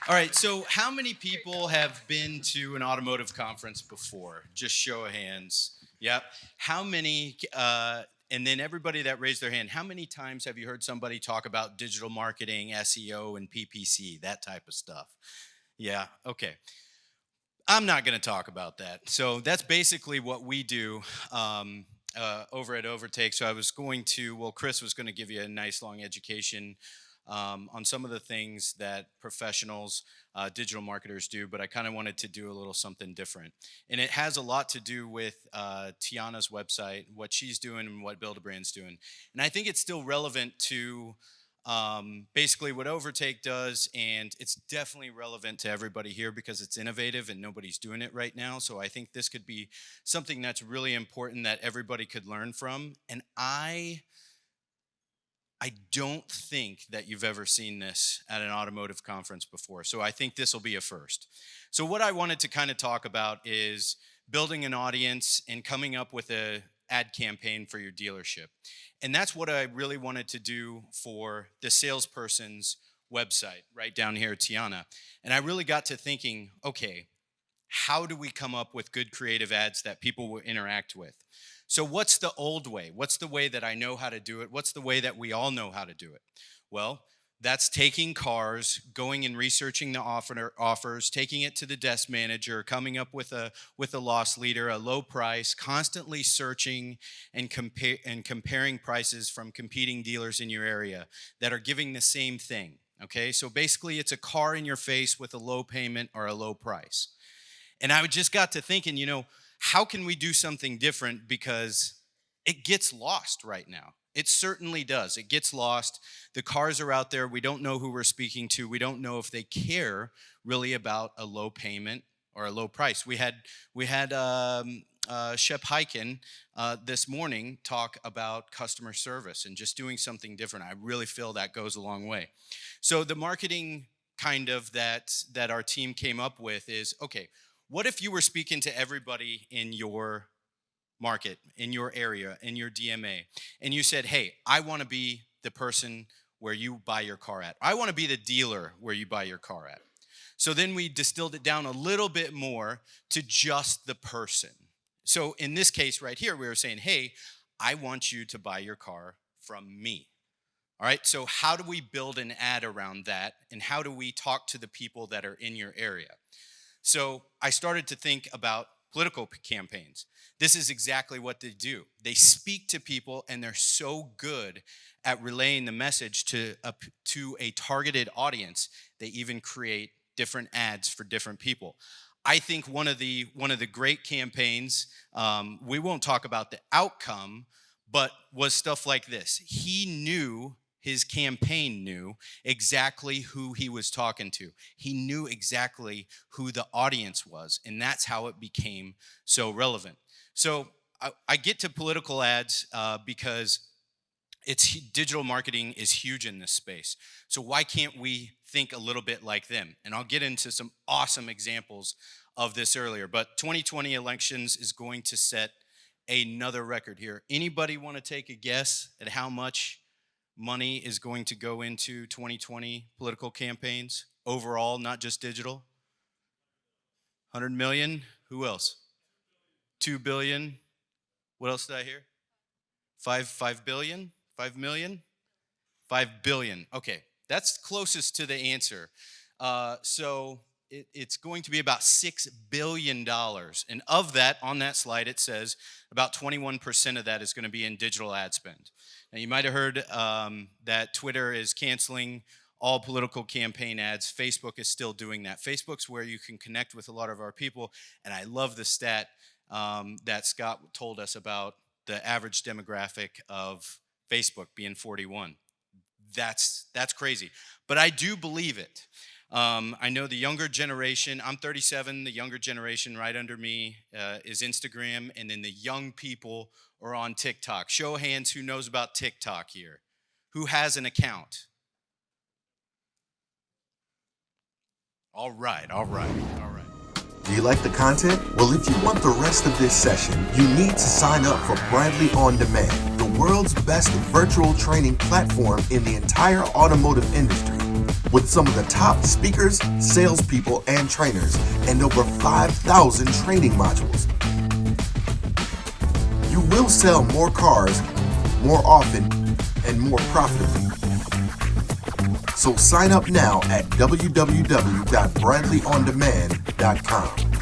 All right, so how many people have been to an automotive conference before? Just show of hands. Yep. How many, and then everybody that raised their hand, how many times have you heard somebody talk about digital marketing, SEO, and PPC, that type of stuff? Yeah, okay. I'm not going to talk about that. So that's basically what we do over at Overtake. So I was going to, well, Chris was going to give you a nice long education on some of the things that professionals, digital marketers do, but I kind of wanted to do a little something different. And it has a lot to do with Tiana's website, what she's doing, and what Build a Brand's doing. And I think it's still relevant to basically what Overtake does, and it's definitely relevant to everybody here because it's innovative and nobody's doing it right now. So I think this could be something that's really important that everybody could learn from. And I don't think that you've ever seen this at an automotive conference before. So I think this will be a first. So what I wanted to kind of talk about is building an audience and coming up with a ad campaign for your dealership. And that's what I really wanted to do for the salesperson's website right down here at Tiana. And I really got to thinking, okay, how do we come up with good creative ads that people will interact with? So what's the old way? What's the way that I know how to do it? What's the way that we all know how to do it? Well, that's taking cars, going and researching the offers, taking it to the desk manager, coming up with a loss leader, a low price, constantly searching and comparing prices from competing dealers in your area that are giving the same thing. Okay, so basically it's a car in your face with a low payment or a low price. And I just got to thinking, how can we do something different, because it gets lost right now. It certainly does. It gets lost. The cars are out there. We don't know who we're speaking to. We don't know if they care really about a low payment or a low price. We had Shep Hyken this morning talk about customer service and just doing something different. I really feel that goes a long way. So the marketing kind of that our team came up with is, okay, what if you were speaking to everybody in your market, in your area, in your DMA, and you said, hey, I want to be the person where you buy your car at. I want to be the dealer where you buy your car at. So then we distilled it down a little bit more to just the person. So in this case right here, we were saying, hey, I want you to buy your car from me. All right, so how do we build an ad around that, and how do we talk to the people that are in your area? So I started to think about political campaigns. This is exactly what they do. They speak to people, and they're so good at relaying the message to a targeted audience. They even create different ads for different people. I think one of the great campaigns, we won't talk about the outcome, but was stuff like this. His campaign knew exactly who he was talking to. He knew exactly who the audience was, and that's how it became so relevant. So I get to political ads because digital marketing is huge in this space. So why can't we think a little bit like them? And I'll get into some awesome examples of this earlier. But 2020 elections is going to set another record here. Anybody want to take a guess at how much money is going to go into 2020 political campaigns overall, not just digital? 100 million? Who else? 2 billion? What else did I hear? 5 billion? 5 million? 5 billion. Okay, that's closest to the answer. So it's going to be about $6 billion. And of that, on that slide, it says about 21% of that is going to be in digital ad spend. Now, you might have heard that Twitter is canceling all political campaign ads. Facebook is still doing that. Facebook's where you can connect with a lot of our people. And I love the stat that Scott told us about the average demographic of Facebook being 41. That's crazy. But I do believe it. I know the younger generation, I'm 37, the younger generation right under me is Instagram, and then the young people are on TikTok. Show of hands who knows about TikTok here. Who has an account? All right. Do you like the content? Well, if you want the rest of this session, you need to sign up for Bradley On Demand, the world's best virtual training platform in the entire automotive industry. with some of the top speakers, salespeople, and trainers, and over 5,000 training modules. You will sell more cars, more often, and more profitably. So sign up now at www.bradleyondemand.com.